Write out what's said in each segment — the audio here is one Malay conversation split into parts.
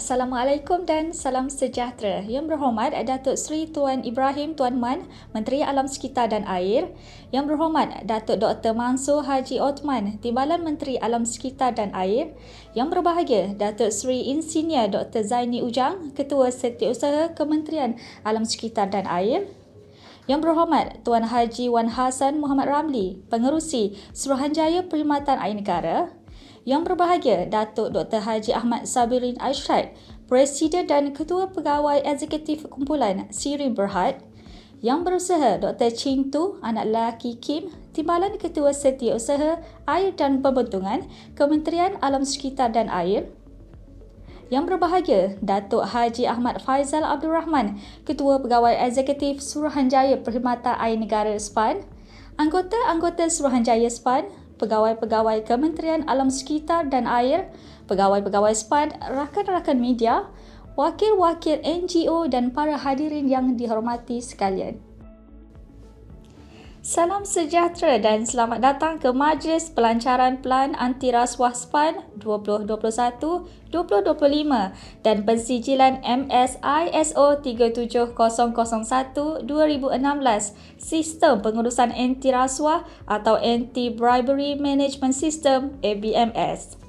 Assalamualaikum dan salam sejahtera. Yang berhormat Datuk Seri Tuan Ibrahim Tuan Man, Menteri Alam Sekitar dan Air. Yang berhormat Datuk Dr. Mansur Haji Othman, Timbalan Menteri Alam Sekitar dan Air. Yang berbahagia Datuk Seri Insinyur Dr. Zaini Ujang, Ketua Setiausaha Kementerian Alam Sekitar dan Air. Yang berhormat Tuan Haji Wan Hassan Muhammad Ramli, Pengerusi Suruhanjaya Perkhidmatan Air Negara. Yang berbahagia Datuk Dr. Haji Ahmad Sabirin Aisyad, Presiden dan Ketua Pegawai Eksekutif Kumpulan Sirim Berhad. Yang berusaha Dr. Ching Tu, anak lelaki Kim, Timbalan Ketua Setiausaha Air dan Pembentungan, Kementerian Alam Sekitar dan Air. Yang berbahagia Datuk Haji Ahmad Faizal Abdul Rahman, Ketua Pegawai Eksekutif Suruhanjaya Perkhidmatan Air Negara SPAN. Anggota-anggota Suruhanjaya SPAN, pegawai-pegawai Kementerian Alam Sekitar dan Air, pegawai-pegawai SPAN, rakan-rakan media, wakil-wakil NGO dan para hadirin yang dihormati sekalian. Salam sejahtera dan selamat datang ke Majlis Pelancaran Pelan Anti Rasuah SPAN 2021-2025 dan pensijilan MS-ISO 37001-2016 Sistem Pengurusan Anti Rasuah atau Anti-Bribery Management System ABMS.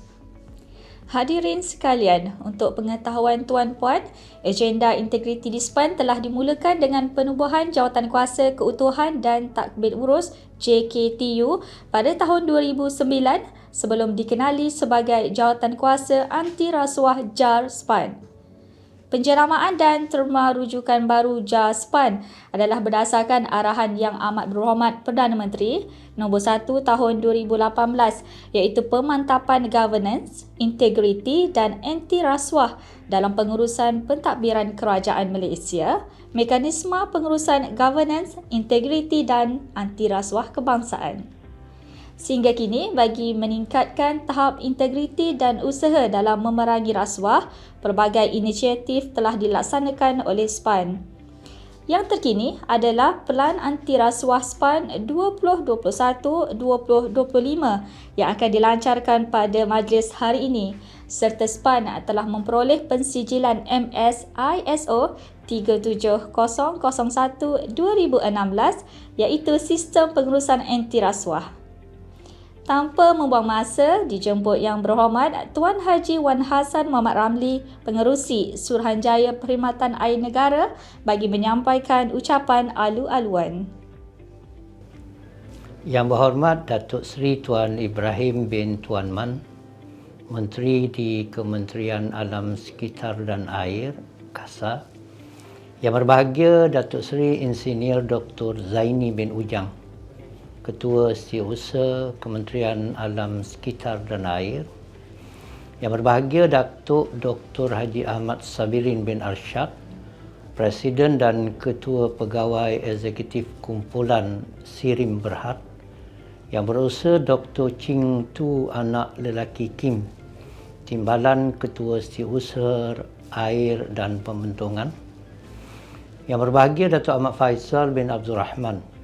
Hadirin sekalian, untuk pengetahuan tuan-puan, agenda integriti di SPAN telah dimulakan dengan penubuhan Jawatankuasa Keutuhan dan Takbir Urus JKTU pada tahun 2009 sebelum dikenali sebagai Jawatankuasa Anti Rasuah JAR SPAN. Penjeramaan dan terma rujukan baru JAR SPAN adalah berdasarkan arahan Yang Amat Berhormat Perdana Menteri nombor 1 tahun 2018 iaitu pemantapan governance, integriti dan anti rasuah dalam pengurusan pentadbiran kerajaan Malaysia, mekanisme pengurusan governance, integriti dan anti rasuah kebangsaan. Sehingga kini, bagi meningkatkan tahap integriti dan usaha dalam memerangi rasuah, pelbagai inisiatif telah dilaksanakan oleh SPAN. Yang terkini adalah Pelan Anti Rasuah SPAN 2021-2025 yang akan dilancarkan pada majlis hari ini, serta SPAN telah memperoleh pensijilan MS-ISO 37001-2016 iaitu Sistem Pengurusan Anti Rasuah. Tanpa membuang masa, dijemput Yang Berhormat Tuan Haji Wan Hassan Muhammad Ramli, Pengerusi Suruhanjaya Perkhidmatan Air Negara bagi menyampaikan ucapan alu-aluan. Yang Berhormat Datuk Seri Tuan Ibrahim bin Tuan Man, Menteri di Kementerian Alam Sekitar dan Air, KASA. Yang berbahagia Datuk Seri Insinyur Dr. Zaini bin Ujang, Ketua Setiausaha Kementerian Alam Sekitar dan Air. Yang berbahagia Datuk Dr. Haji Ahmad Sabirin bin Arsyad, Presiden dan Ketua Pegawai Eksekutif Kumpulan Sirim Berhad. Yang berusaha Dr. Ching Tu, anak lelaki Kim, Timbalan Ketua Setiausaha Air dan Pembentungan. Yang berbahagia Datuk Ahmad Faizal bin Abdul Rahman,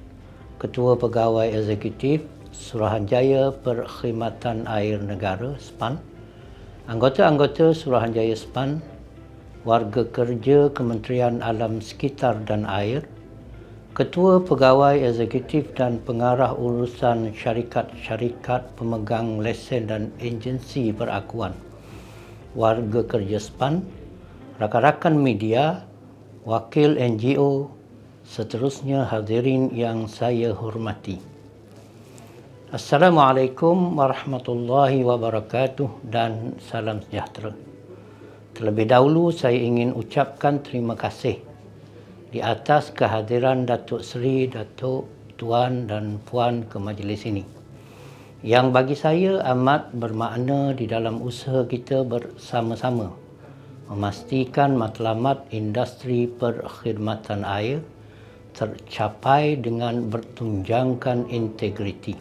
Ketua Pegawai Eksekutif Suruhanjaya Perkhidmatan Air Negara SPAN, anggota-anggota Suruhanjaya SPAN, warga kerja Kementerian Alam Sekitar dan Air, Ketua Pegawai Eksekutif dan Pengarah Urusan Syarikat-Syarikat Pemegang Lesen dan Agensi Perakuan, warga kerja SPAN, rakan-rakan media, wakil NGO, seterusnya hadirin yang saya hormati. Assalamualaikum warahmatullahi wabarakatuh dan salam sejahtera. Terlebih dahulu saya ingin ucapkan terima kasih di atas kehadiran Datuk Seri, Datuk, Tuan dan Puan ke majlis ini, yang bagi saya amat bermakna di dalam usaha kita bersama-sama memastikan matlamat industri perkhidmatan air tercapai dengan bertunjangkan integriti.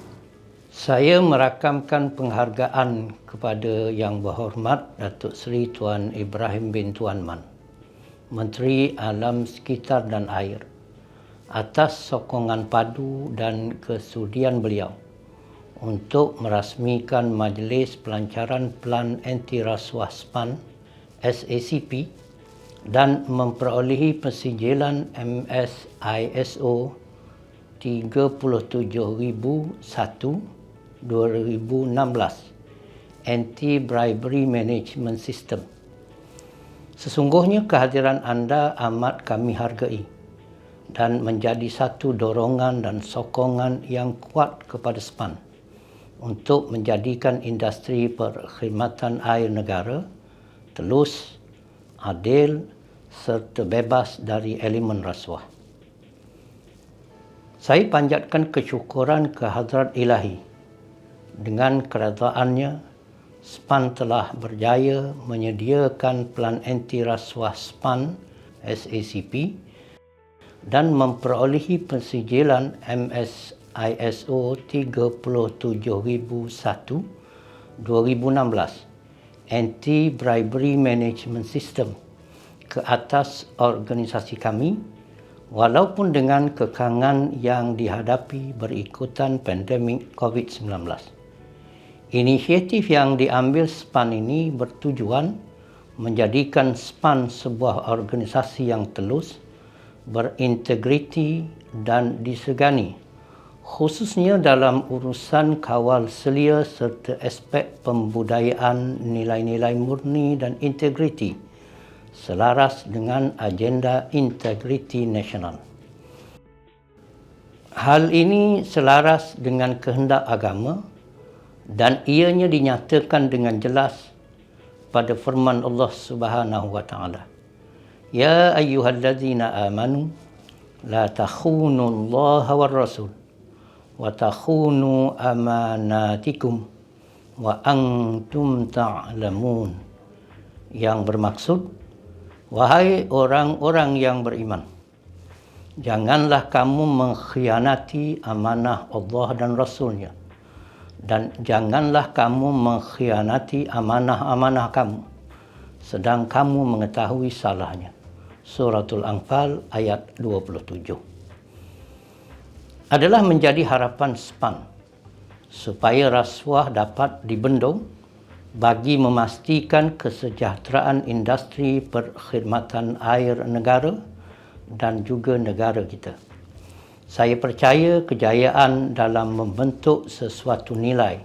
Saya merakamkan penghargaan kepada Yang Berhormat Datuk Seri Tuan Ibrahim bin Tuan Man, Menteri Alam Sekitar dan Air, atas sokongan padu dan kesudian beliau untuk merasmikan Majlis Pelancaran Pelan Anti Rasuah SPAN SACP dan memperolehi persijilan MSISO 37001/2016 Anti-Bribery Management System. Sesungguhnya kehadiran anda amat kami hargai dan menjadi satu dorongan dan sokongan yang kuat kepada SPAN untuk menjadikan industri perkhidmatan air negara telus, adil serta bebas dari elemen rasuah. Saya panjatkan kesyukuran kehadrat Ilahi. Dengan keredaannya, SPAN telah berjaya menyediakan pelan anti rasuah SPAN SACP dan memperolehi persijilan MSISO 37001/2016 Anti-Bribery Management System ke atas organisasi kami, walaupun dengan kekangan yang dihadapi berikutan pandemik COVID-19. Inisiatif yang diambil SPAN ini bertujuan menjadikan SPAN sebuah organisasi yang telus, berintegriti dan disegani, khususnya dalam urusan kawal selia serta aspek pembudayaan nilai-nilai murni dan integriti selaras dengan agenda integriti nasional. Hal ini selaras dengan kehendak agama dan ianya dinyatakan dengan jelas pada firman Allah Subhanahu wa taala. Ya ayyuhallazina amanu la takhunullaha war rasul wa takhunu amanatikum wa antum ta'lamun. Yang bermaksud, wahai orang-orang yang beriman, janganlah kamu mengkhianati amanah Allah dan Rasulnya, dan janganlah kamu mengkhianati amanah-amanah kamu sedang kamu mengetahui salahnya. Suratul Anfal ayat 27. Adalah menjadi harapan SPAN supaya rasuah dapat dibendung bagi memastikan kesejahteraan industri perkhidmatan air negara dan juga negara kita. Saya percaya kejayaan dalam membentuk sesuatu nilai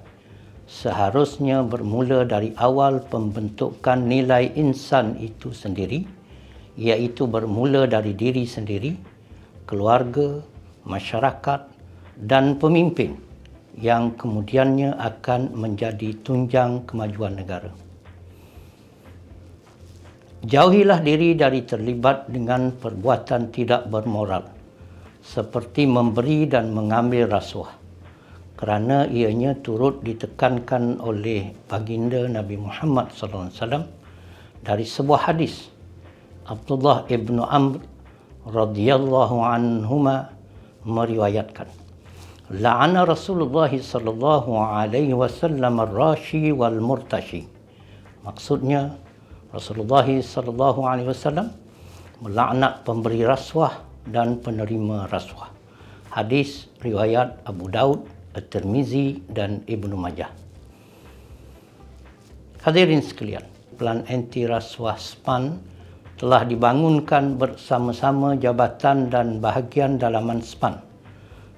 seharusnya bermula dari awal pembentukan nilai insan itu sendiri, iaitu bermula dari diri sendiri, keluarga, masyarakat dan pemimpin yang kemudiannya akan menjadi tunjang kemajuan negara. Jauhilah diri dari terlibat dengan perbuatan tidak bermoral seperti memberi dan mengambil rasuah, kerana ianya turut ditekankan oleh baginda Nabi Muhammad SAW dari sebuah hadis. Abdullah ibn Amr radhiyallahu anhuma meriwayatkan, la'ana Rasulullah sallallahu alaihi wasallam ar-rashi wal murtashi. Maksudnya, Rasulullah sallallahu alaihi wasallam melaknat pemberi rasuah dan penerima rasuah. Hadis riwayat Abu Daud, At-Tirmizi dan Ibnu Majah. Hadirin sekalian, pelan anti rasuah SPAN telah dibangunkan bersama-sama jabatan dan bahagian dalaman SPAN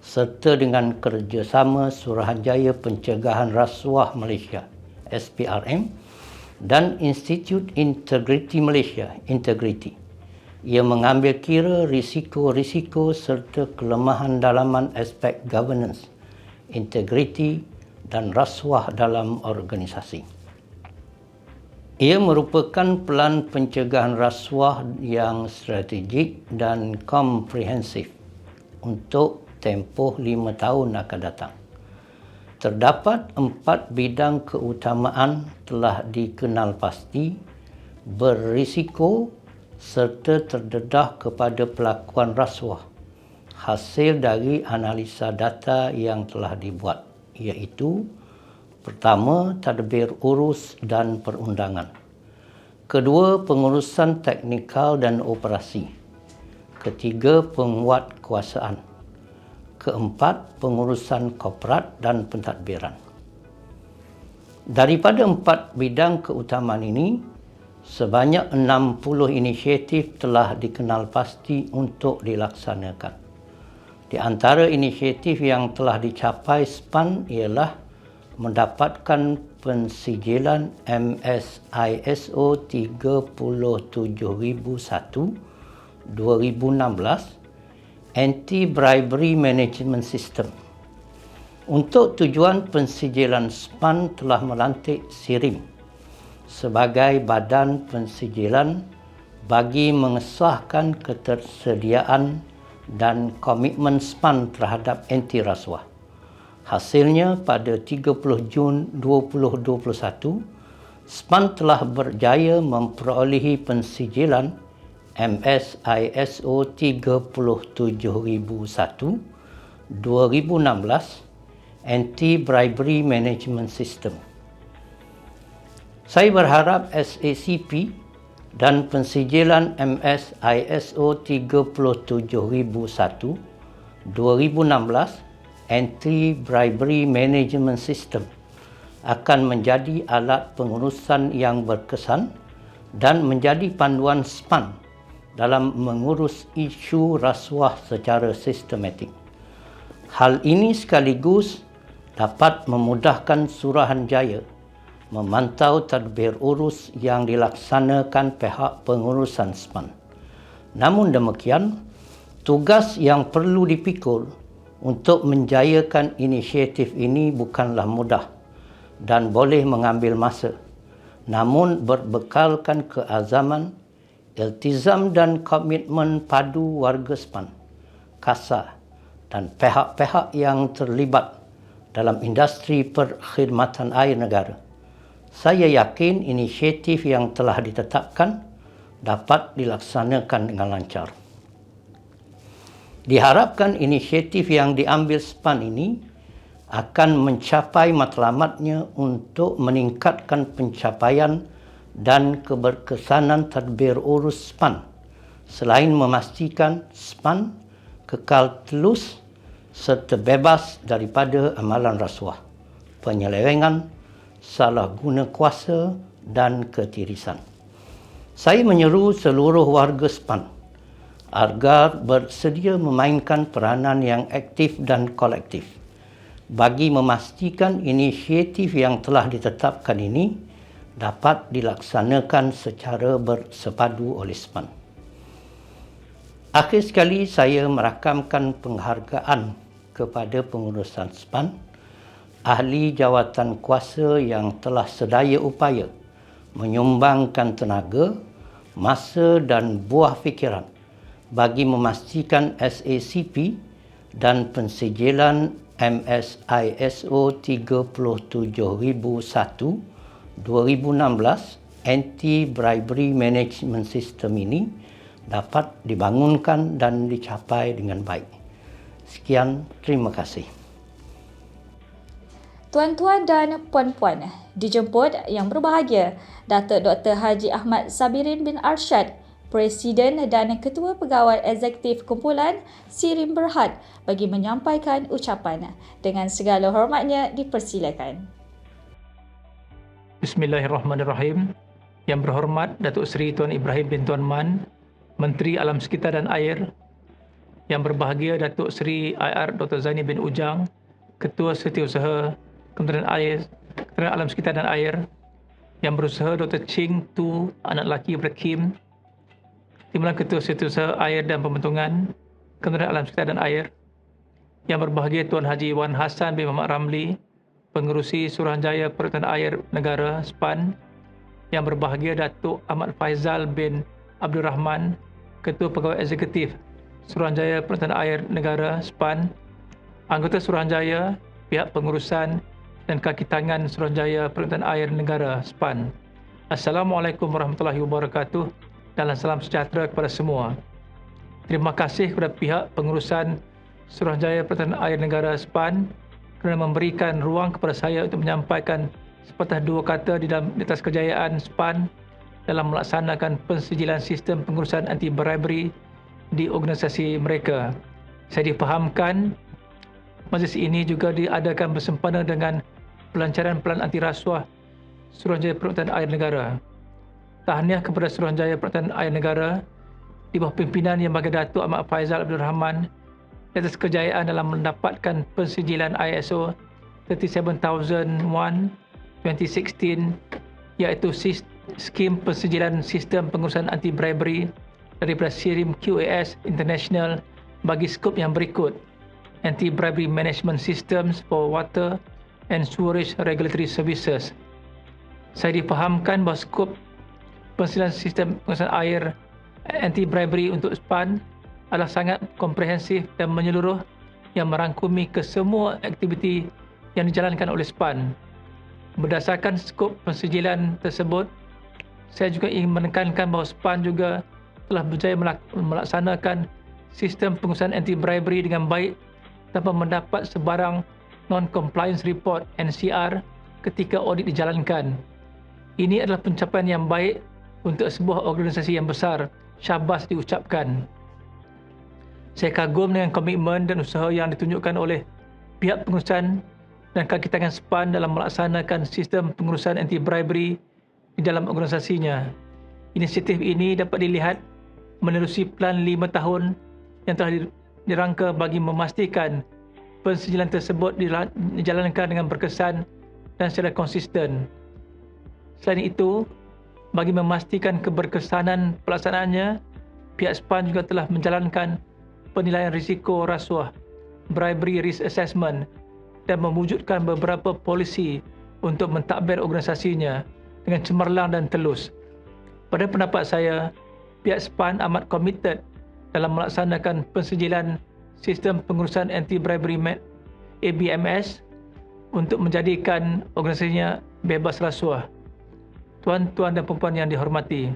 serta dengan kerjasama Suruhanjaya Pencegahan Rasuah Malaysia SPRM dan Institut Integriti Malaysia Integriti. Ia mengambil kira risiko-risiko serta kelemahan dalaman aspek governance, integriti dan rasuah dalam organisasi. Ia merupakan pelan pencegahan rasuah yang strategik dan komprehensif untuk tempoh 5 tahun akan datang. Terdapat 4 bidang keutamaan telah dikenal pasti, berisiko serta terdedah kepada pelakuan rasuah hasil dari analisa data yang telah dibuat, iaitu pertama, tadbir urus dan perundangan. Kedua, pengurusan teknikal dan operasi. Ketiga, penguatkuasaan. Keempat, pengurusan korporat dan pentadbiran. Daripada 4 bidang keutamaan ini, Sebanyak 60 inisiatif telah dikenal pasti untuk dilaksanakan. Di antara inisiatif yang telah dicapai SPAN ialah mendapatkan pensijilan MSISO 37001 2016 Anti-Bribery Management System. Untuk tujuan pensijilan SPAN telah melantik SIRIM sebagai badan pensijilan bagi mengesahkan ketersediaan dan komitmen SPAN terhadap anti rasuah. Hasilnya pada 30 Jun 2021, SPAN telah berjaya memperolehi pensijilan MSISO 37001 2016 Anti-Bribery Management System. Saya berharap SACP dan pensijilan MSISO 37001 2016 Anti-Bribery Management System akan menjadi alat pengurusan yang berkesan dan menjadi panduan SPAN dalam mengurus isu rasuah secara sistematik. Hal ini sekaligus dapat memudahkan Suruhanjaya memantau tadbir urus yang dilaksanakan pihak pengurusan SPAN. Namun demikian, tugas yang perlu dipikul untuk menjayakan inisiatif ini bukanlah mudah dan boleh mengambil masa. Namun berbekalkan keazaman, iltizam dan komitmen padu warga SPAN, KASA dan pihak-pihak yang terlibat dalam industri perkhidmatan air negara, saya yakin inisiatif yang telah ditetapkan dapat dilaksanakan dengan lancar. Diharapkan inisiatif yang diambil SPAN ini akan mencapai matlamatnya untuk meningkatkan pencapaian dan keberkesanan tadbir urus SPAN, selain memastikan SPAN kekal telus serta bebas daripada amalan rasuah, penyelewengan, salah guna kuasa dan ketirisan. Saya menyeru seluruh warga SPAN agar bersedia memainkan peranan yang aktif dan kolektif bagi memastikan inisiatif yang telah ditetapkan ini dapat dilaksanakan secara bersepadu oleh SPAN. Akhir sekali, saya merakamkan penghargaan kepada pengurusan SPAN, ahli jawatan kuasa yang telah sedaya upaya menyumbangkan tenaga, masa dan buah fikiran bagi memastikan SACP dan pensijilan MSISO 37001 2016 Anti-Bribery Management System ini dapat dibangunkan dan dicapai dengan baik. Sekian, terima kasih. Tuan-tuan dan puan-puan, dijemput yang berbahagia, Datuk Dr. Haji Ahmad Sabirin bin Arsyad, Presiden dan Ketua Pegawai Eksekutif Kumpulan SIRIM Berhad bagi menyampaikan ucapan. Dengan segala hormatnya, dipersilakan. Bismillahirrahmanirrahim. Yang berhormat Datuk Seri Tuan Ibrahim bin Tuan Man, Menteri Alam Sekitar dan Air. Yang berbahagia Datuk Seri IR Dr. Zaini bin Ujang, Ketua Setiausaha Kementerian Alam Sekitar dan Air. Yang berusaha Dr. Ching Tu, anak lelaki Berkim, Timbalan Ketua Setiausaha Air dan Pembentungan Kementerian Alam Sekitar dan Air. Yang berbahagia Tuan Haji Wan Hassan bin Muhammad Ramli, Pengerusi Suruhanjaya Perkhidmatan Air Negara SPAN. Yang berbahagia Datuk Ahmad Faizal bin Abdul Rahman, Ketua Pegawai Eksekutif Suruhanjaya Perkhidmatan Air Negara SPAN. Anggota Suruhanjaya, pihak pengurusan dan kaki tangan Suruhanjaya Perkhidmatan Air Negara SPAN. Assalamualaikum warahmatullahi wabarakatuh dan salam sejahtera kepada semua. Terima kasih kepada pihak pengurusan Suruhanjaya Perkhidmatan Air Negara SPAN kerana memberikan ruang kepada saya untuk menyampaikan sepatah dua kata di atas kejayaan SPAN dalam melaksanakan pensijilan sistem pengurusan anti-bribery di organisasi mereka. Saya difahamkan majlis ini juga diadakan bersempena dengan pelancaran pelan anti rasuah Suruhanjaya Perkhidmatan Air Negara. tahniah kepada Suruhanjaya Perkhidmatan Air Negara di bawah pimpinan Yang Berbahagia Datuk Ahmad Faizal Abdul Rahman di atas kejayaan dalam mendapatkan pensijilan ISO 37001-2016, iaitu skim pensijilan sistem pengurusan anti bribery daripada SIRIM QAS International bagi skop yang berikut: Anti-Bribery Management Systems for Water and Sewerage Regulatory Services. Saya difahamkan bahawa skop pensijilan sistem pengurusan air anti-bribery untuk SPAN adalah sangat komprehensif dan menyeluruh yang merangkumi kesemua aktiviti yang dijalankan oleh SPAN. Berdasarkan skop pensijilan tersebut, saya juga ingin menekankan bahawa SPAN juga telah berjaya melaksanakan sistem pengurusan anti-bribery dengan baik tanpa mendapat sebarang non-compliance report (NCR) ketika audit dijalankan. Ini adalah pencapaian yang baik untuk sebuah organisasi yang besar. Syabas diucapkan. Saya kagum dengan komitmen dan usaha yang ditunjukkan oleh pihak pengurusan dan kaki tangan SPAN dalam melaksanakan sistem pengurusan anti-bribery di dalam organisasinya. Inisiatif ini dapat dilihat menerusi plan 5 tahun yang telah dirangka bagi memastikan pensijilan tersebut dijalankan dengan berkesan dan secara konsisten. Selain itu, bagi memastikan keberkesanan pelaksanaannya, pihak SPAN juga telah menjalankan penilaian risiko rasuah, bribery risk assessment, dan mewujudkan beberapa polisi untuk mentadbir organisasinya dengan cemerlang dan telus. Pada pendapat saya, pihak SPAN amat komited dalam melaksanakan pensijilan sistem pengurusan anti-bribery ABMS untuk menjadikan organisasinya bebas rasuah. Tuan-tuan dan puan-puan yang dihormati,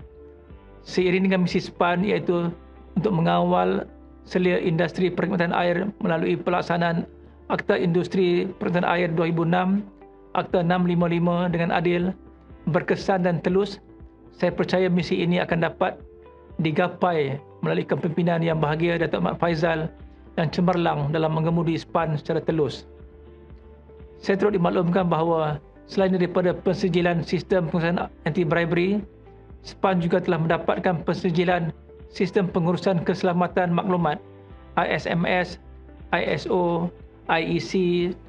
seiring dengan misi SPAN iaitu untuk mengawal selia industri perkhidmatan air melalui pelaksanaan Akta Industri Perkhidmatan Air 2006, Akta 655 dengan adil, berkesan dan telus, saya percaya misi ini akan dapat digapai melalui kepimpinan Yang Berbahagia Datuk Ahmad Faizal dan cemerlang dalam mengemudi SPAN secara telus. Saya turut dimaklumkan bahawa selain daripada pensijilan sistem pengurusan anti-bribery, SPAN juga telah mendapatkan pensijilan sistem pengurusan keselamatan maklumat ISMS, ISO, IEC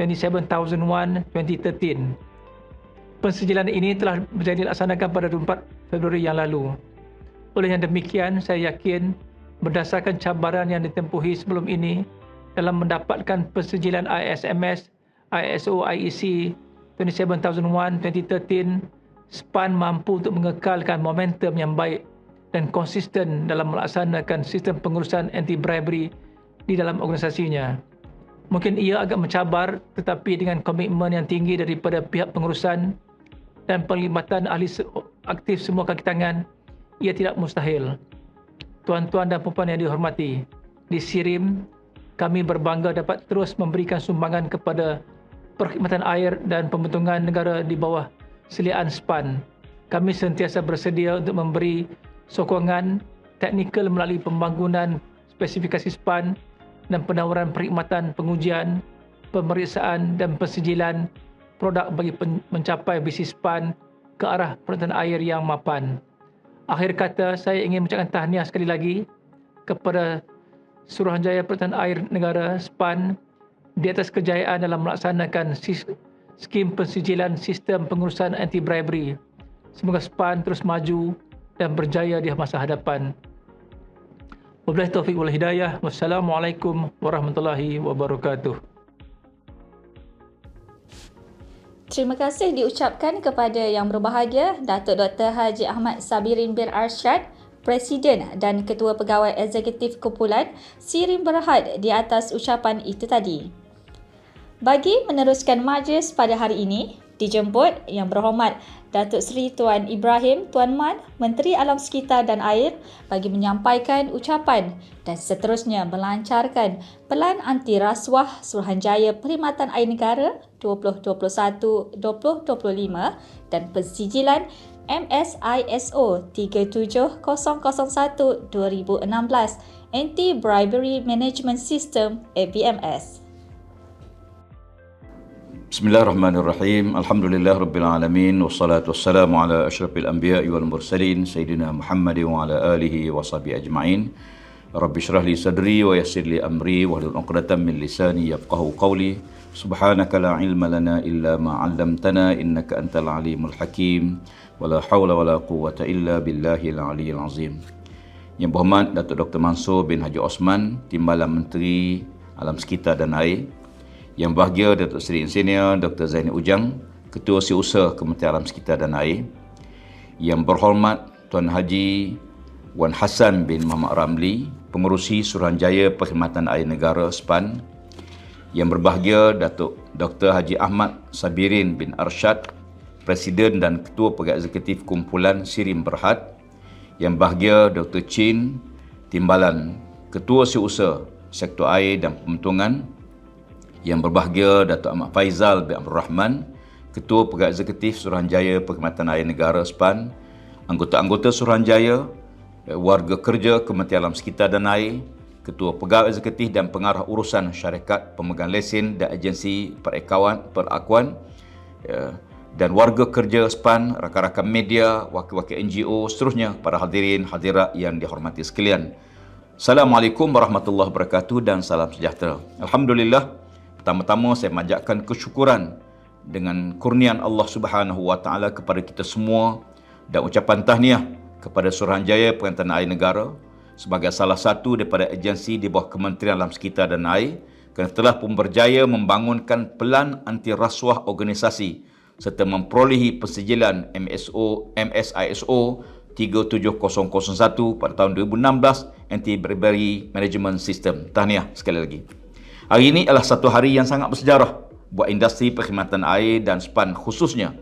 27001-2013. Pensijilan ini telah berjaya dilaksanakan pada 24 Februari yang lalu. Oleh yang demikian, saya yakin berdasarkan cabaran yang ditempuhi sebelum ini dalam mendapatkan pensijilan ISMS, ISO, IEC 27001-2013, SPAN mampu untuk mengekalkan momentum yang baik dan konsisten dalam melaksanakan sistem pengurusan anti-bribery di dalam organisasinya. Mungkin ia agak mencabar, tetapi dengan komitmen yang tinggi daripada pihak pengurusan dan penglibatan ahli aktif semua kaki tangan, ia tidak mustahil. Tuan-tuan dan puan-puan yang dihormati, di SIRIM, kami berbangga dapat terus memberikan sumbangan kepada perkhidmatan air dan pembentungan negara di bawah seliaan SPAN. Kami sentiasa bersedia untuk memberi sokongan teknikal melalui pembangunan spesifikasi SPAN dan penawaran perkhidmatan pengujian, pemeriksaan dan pensijilan produk bagi mencapai visi SPAN ke arah perkhidmatan air yang mapan. Akhir kata, saya ingin mengucapkan tahniah sekali lagi kepada Suruhanjaya Perkhidmatan Air Negara SPAN di atas kejayaan dalam melaksanakan skim pensijilan sistem pengurusan anti-bribery. Semoga SPAN terus maju dan berjaya di masa hadapan. Wabillahi taufiq wal hidayah. Wassalamualaikum warahmatullahi wabarakatuh. Terima kasih diucapkan kepada Yang Berbahagia Datuk Dr. Haji Ahmad Sabirin bin Arsyad, Presiden dan Ketua Pegawai Eksekutif Kumpulan SIRIM Berhad di atas ucapan itu tadi. Bagi meneruskan majlis pada hari ini, dijemput Yang Berhormat Datuk Seri Tuan Ibrahim Tuan Man, Menteri Alam Sekitar dan Air bagi menyampaikan ucapan dan seterusnya melancarkan Pelan Anti Rasuah Suruhanjaya Perkhidmatan Air Negara 2021-2025 dan pensijilan MSISO 37001-2016 Anti-Bribery Management System ABMS. Bismillahirrahmanirrahim. Alhamdulillah rabbil alamin wassalatu wassalamu ala asyrafil anbiya'i wal mursalin sayyidina Muhammad wa ala alihi wa sahbihi ajma'in. Rabbi shrah li sadri wa yassir li amri wahlul 'uqdatam min lisani yafqahu qawli. Subhanaka la ilma lana illa ma 'allamtana innaka antal alimul hakim. Wala haula wala quwwata illa billahil aliyyil azim. Yang berhormat Datuk Dr. Mansur bin Haji Osman, Timbalan Menteri Alam Sekitar dan Air. Yang bahagia Datuk Seri Insinyur Dr. Zaini Ujang, Ketua Setiausaha Kementerian Alam Sekitar dan Air. Yang berhormat Tuan Haji Wan Hassan bin Muhammad Ramli, Pengerusi Suruhanjaya Perkhidmatan Air Negara SPAN. Yang berbahagia Datuk Dr. Haji Ahmad Sabirin bin Arsyad, Presiden dan Ketua Pegawai Eksekutif Kumpulan Sirim Berhad. Yang bahagia Dr. Chin Timbalan, Ketua Setiausaha Sektor Air dan Pembentungan. Yang berbahagia Datuk Ahmad Faizal bin Abdul Rahman, Ketua Pegawai Eksekutif Suruhanjaya Perkhidmatan Air Negara SPAN, anggota-anggota Suruhanjaya, warga kerja Kementerian Alam Sekitar dan Air, Ketua Pegawai Eksekutif dan Pengarah Urusan Syarikat Pemegang Lesen dan Agensi Perakuan, dan warga kerja SPAN, rakan-rakan media, wakil-wakil NGO, seterusnya, para hadirin hadirat yang dihormati sekalian. Assalamualaikum warahmatullahi wabarakatuh dan salam sejahtera. Alhamdulillah. Pertama-tama saya manjatkan kesyukuran dengan kurnian Allah Subhanahu wa taala kepada kita semua dan ucapan tahniah kepada Suruhanjaya Perkhidmatan Air Negara sebagai salah satu daripada agensi di bawah Kementerian Alam Sekitar dan Air kerana telah pun berjaya membangunkan pelan anti rasuah organisasi serta memperolehi persijilan MSISO 37001 pada tahun 2016 Anti-Bribery Management System. Tahniah sekali lagi. Hari ini adalah satu hari yang sangat bersejarah buat industri perkhidmatan air dan SPAN khususnya.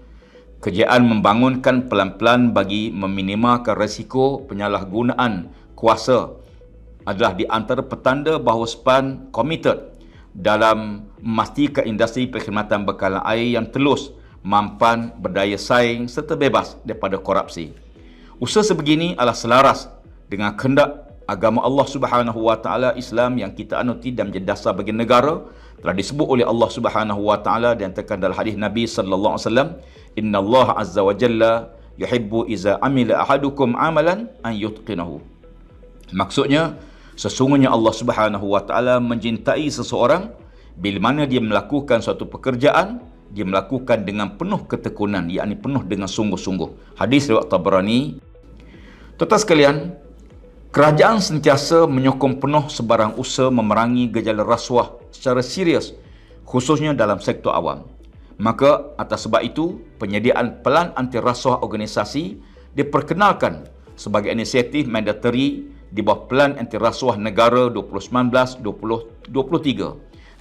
Kerjaan membangunkan pelan-pelan bagi meminimalkan risiko penyalahgunaan kuasa adalah di antara petanda bahawa SPAN committed dalam memastikan industri perkhidmatan bekalan air yang telus, mampan, berdaya saing serta bebas daripada korupsi. Usaha sebegini adalah selaras dengan kehendak agama Allah Subhanahu wa taala Islam yang kita anuti dan menjadi dasar bagi negara. Telah disebut oleh Allah Subhanahu wa taala dan terkandung dalam hadis Nabi sallallahu alaihi wasallam, innallaha azza wa jalla yuhibbu iza amila ahadukum amalan an yutqinahu. Maksudnya, sesungguhnya Allah Subhanahu wa taala mencintai seseorang bila mana dia melakukan suatu pekerjaan, dia melakukan dengan penuh ketekunan, yakni penuh dengan sungguh-sungguh. Hadis riwayat Tabrani. Tuan-tuan sekalian, kerajaan sentiasa menyokong penuh sebarang usaha memerangi gejala rasuah secara serius, khususnya dalam sektor awam. Maka atas sebab itu, penyediaan pelan anti rasuah organisasi diperkenalkan sebagai inisiatif mandatory di bawah Pelan Anti Rasuah Negara 2019-2023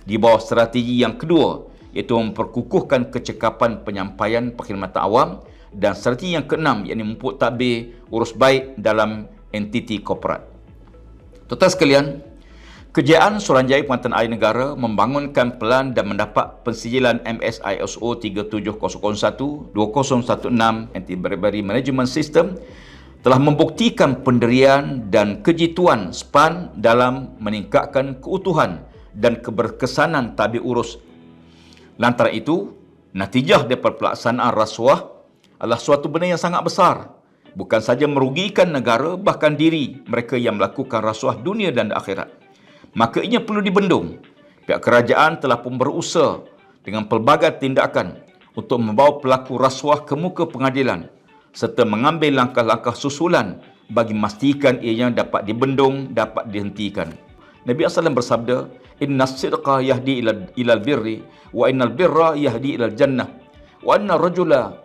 di bawah strategi yang kedua, iaitu memperkukuhkan kecekapan penyampaian perkhidmatan awam, dan strategi yang keenam, iaitu memupuk tadbir urus baik dalam entiti korporat. Tuan-tuan sekalian, kerjaan Suruhanjaya Perkhidmatan Air Negara membangunkan pelan dan mendapat pensijilan MSISO 37001-2016 Anti-Bribery Management System telah membuktikan pendirian dan kejituan SPAN dalam meningkatkan keutuhan dan keberkesanan tadbir urus. Lantaran itu, natijah daripada pelaksanaan rasuah adalah suatu benda yang sangat besar. Bukan saja merugikan negara, bahkan diri mereka yang melakukan rasuah dunia dan akhirat. Maka ianya perlu dibendung. Pihak kerajaan telah pun berusaha dengan pelbagai tindakan untuk membawa pelaku rasuah ke muka pengadilan serta mengambil langkah-langkah susulan bagi memastikan ianya dapat dibendung, dapat dihentikan. Nabi SAW bersabda, Inna sidqa yahdi ilal birri, wa innal birra yahdi ilal jannah, wa inna rajula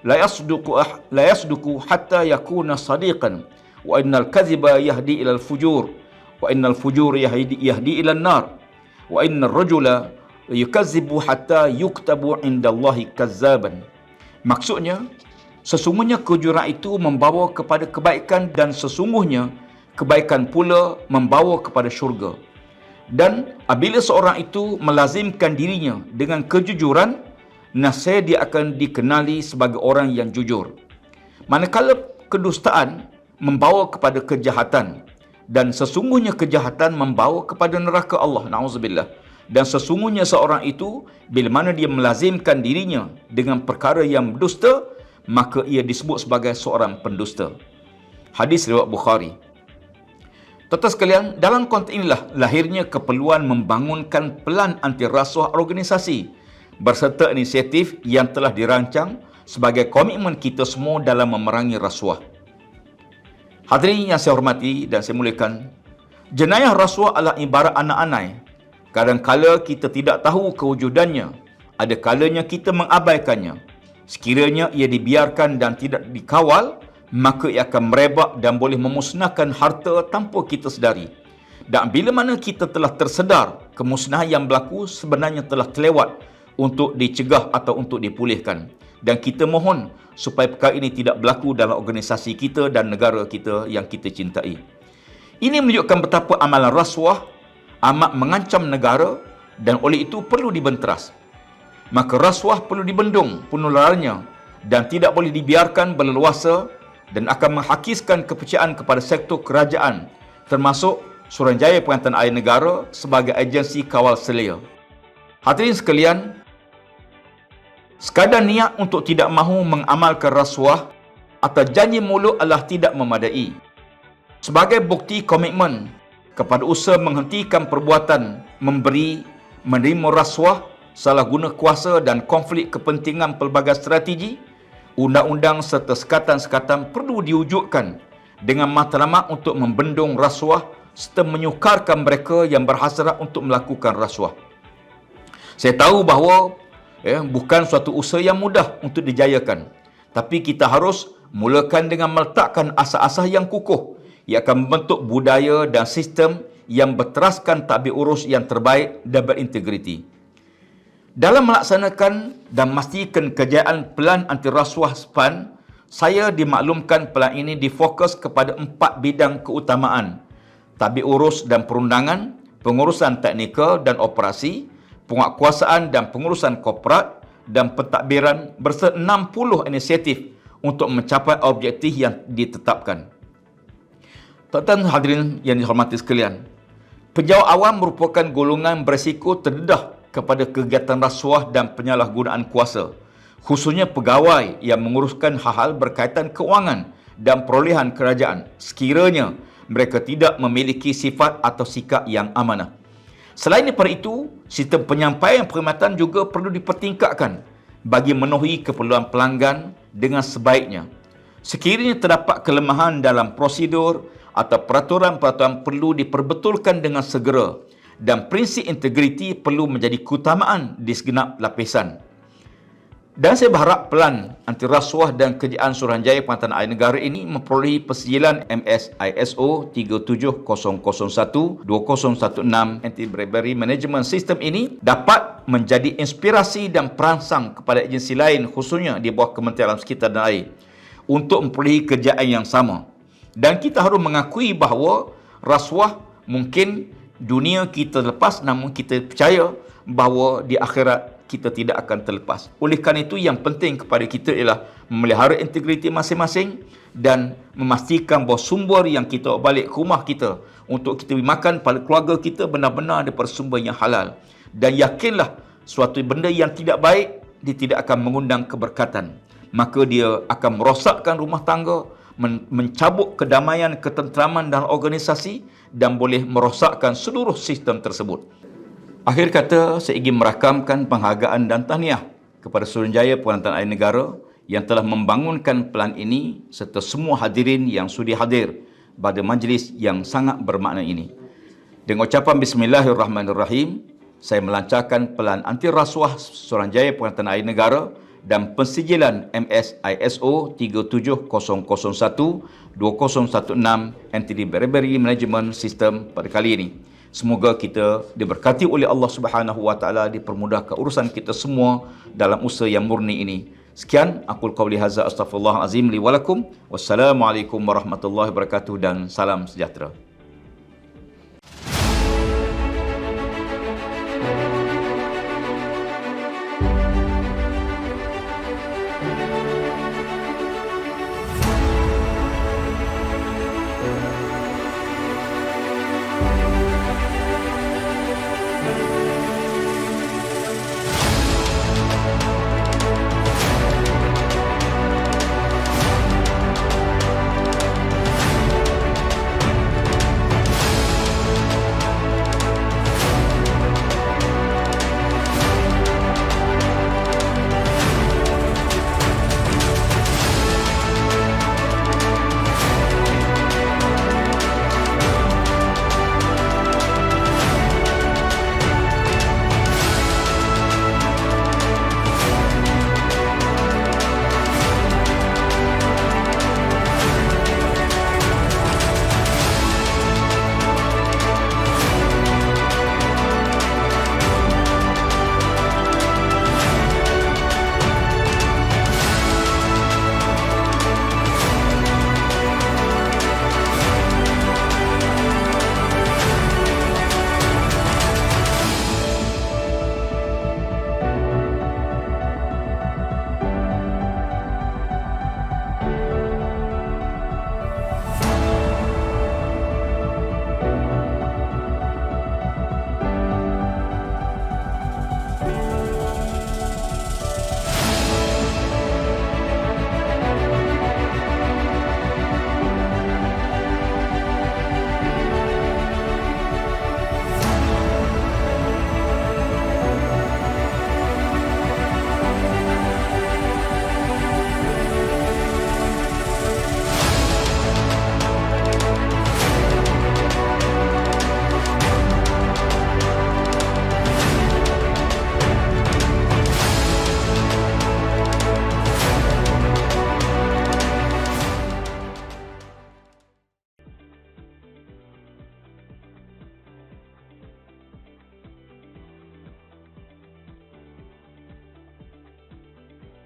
la yasduku hatta yakuna sadiqan, wa innal kadhiba yahdi ilal fujur, wa innal fujur yahdi ilal nar, wa innal rajula yukazzibu hatta yuktabu indallahi kazzaban. Maksudnya, sesungguhnya kejujuran itu membawa kepada kebaikan dan sesungguhnya kebaikan pula membawa kepada syurga. Dan apabila seorang itu melazimkan dirinya dengan kejujuran, nescaya dia akan dikenali sebagai orang yang jujur. Manakala kedustaan membawa kepada kejahatan dan sesungguhnya kejahatan membawa kepada neraka Allah. Na'udzubillah. Dan sesungguhnya seorang itu, bila mana dia melazimkan dirinya dengan perkara yang dusta, maka ia disebut sebagai seorang pendusta. Hadis riwayat Bukhari. Tuan-tuan sekalian, dalam konteks inilah lahirnya keperluan membangunkan pelan anti rasuah organisasi berserta inisiatif yang telah dirancang sebagai komitmen kita semua dalam memerangi rasuah. Hadirin yang saya hormati dan saya muliakan, jenayah rasuah adalah ibarat anak anai. Kadang-kala kita tidak tahu kewujudannya, ada kalanya kita mengabaikannya. Sekiranya ia dibiarkan dan tidak dikawal, maka ia akan merebak dan boleh memusnahkan harta tanpa kita sedari. Dan bila mana kita telah tersedar kemusnahan yang berlaku sebenarnya telah terlewat untuk dicegah atau untuk dipulihkan. Dan kita mohon supaya perkara ini tidak berlaku dalam organisasi kita dan negara kita yang kita cintai. Ini menunjukkan betapa amalan rasuah amat mengancam negara dan oleh itu perlu dibenteras. Maka rasuah perlu dibendung penularannya dan tidak boleh dibiarkan berleluasa dan akan menghakiskan kepercayaan kepada sektor kerajaan termasuk Suruhanjaya Pengantin Air Negara sebagai agensi kawal selia. Hadirin sekalian, sekadar niat untuk tidak mahu mengamalkan rasuah atau janji mulut adalah tidak memadai. Sebagai bukti komitmen kepada usaha menghentikan perbuatan memberi, menerima rasuah, salah guna kuasa dan konflik kepentingan pelbagai strategi, undang-undang serta sekatan-sekatan perlu diwujudkan dengan matlamat untuk membendung rasuah serta menyukarkan mereka yang berhasrat untuk melakukan rasuah. Saya tahu bahawa bukan suatu usaha yang mudah untuk dijayakan, tapi kita harus mulakan dengan meletakkan asas-asas yang kukuh yang akan membentuk budaya dan sistem yang berteraskan tadbir urus yang terbaik dan berintegriti. Dalam melaksanakan dan memastikan kejayaan pelan anti rasuah SPAN, saya dimaklumkan pelan ini difokus kepada 4 bidang keutamaan: tadbir urus dan perundangan, pengurusan teknikal dan operasi, penguatkuasaan dan pengurusan korporat, dan pentadbiran berserta 60 inisiatif untuk mencapai objektif yang ditetapkan. Tuan-tuan hadirin yang dihormati sekalian, pejawat awam merupakan golongan berisiko terdedah kepada kegiatan rasuah dan penyalahgunaan kuasa, khususnya pegawai yang menguruskan hal-hal berkaitan keuangan dan perolehan kerajaan sekiranya mereka tidak memiliki sifat atau sikap yang amanah. Selain daripada itu, sistem penyampaian perkhidmatan juga perlu dipertingkatkan bagi memenuhi keperluan pelanggan dengan sebaiknya. Sekiranya terdapat kelemahan dalam prosedur atau peraturan-peraturan perlu diperbetulkan dengan segera dan prinsip integriti perlu menjadi keutamaan di segenap lapisan. Dan saya berharap pelan anti rasuah dan kejayaan Suruhanjaya Pengantin Air Negara ini memperolehi persijilan MS-ISO 37001-2016 Anti-Bribery Management System ini dapat menjadi inspirasi dan perangsang kepada agensi lain khususnya di bawah Kementerian Alam Sekitar dan Air untuk memperolehi kejayaan yang sama. Dan kita harus mengakui bahawa rasuah mungkin dunia kita lepas, namun kita percaya bahawa di akhirat kita tidak akan terlepas. Oleh kerana itu, yang penting kepada kita ialah memelihara integriti masing-masing dan memastikan bahawa sumber yang kita balik ke rumah kita untuk kita makan pada keluarga kita benar-benar daripada sumber yang halal. Dan yakinlah suatu benda yang tidak baik, dia tidak akan mengundang keberkatan. Maka dia akan merosakkan rumah tangga, mencabut kedamaian, ketenteraman dalam organisasi dan boleh merosakkan seluruh sistem tersebut. Akhir kata, saya ingin merakamkan penghargaan dan tahniah kepada Suruhanjaya Pengantin Air Negara yang telah membangunkan pelan ini serta semua hadirin yang sudi hadir pada majlis yang sangat bermakna ini. Dengan ucapan Bismillahirrahmanirrahim, saya melancarkan pelan anti rasuah Suruhanjaya Pengantin Air Negara dan pensijilan MS-ISO 37001-2016 Anti-Bribery Management System pada kali ini. Semoga kita diberkati oleh Allah Subhanahu Wa Taala, dipermudahkan urusan kita semua dalam usaha yang murni ini. Sekian, aqul qauli hadza astaghfirullahalazim li wa lakum. Wassalamualaikum warahmatullahi wabarakatuh dan salam sejahtera.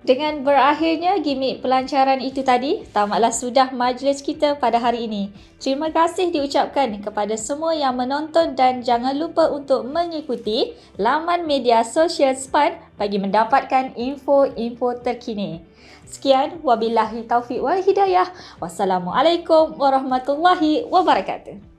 Dengan berakhirnya gimik pelancaran itu tadi, tamatlah sudah majlis kita pada hari ini. Terima kasih diucapkan kepada semua yang menonton dan jangan lupa untuk mengikuti laman media sosial SPAN bagi mendapatkan info-info terkini. Sekian, wabillahi taufiq wal hidayah. Wassalamualaikum warahmatullahi wabarakatuh.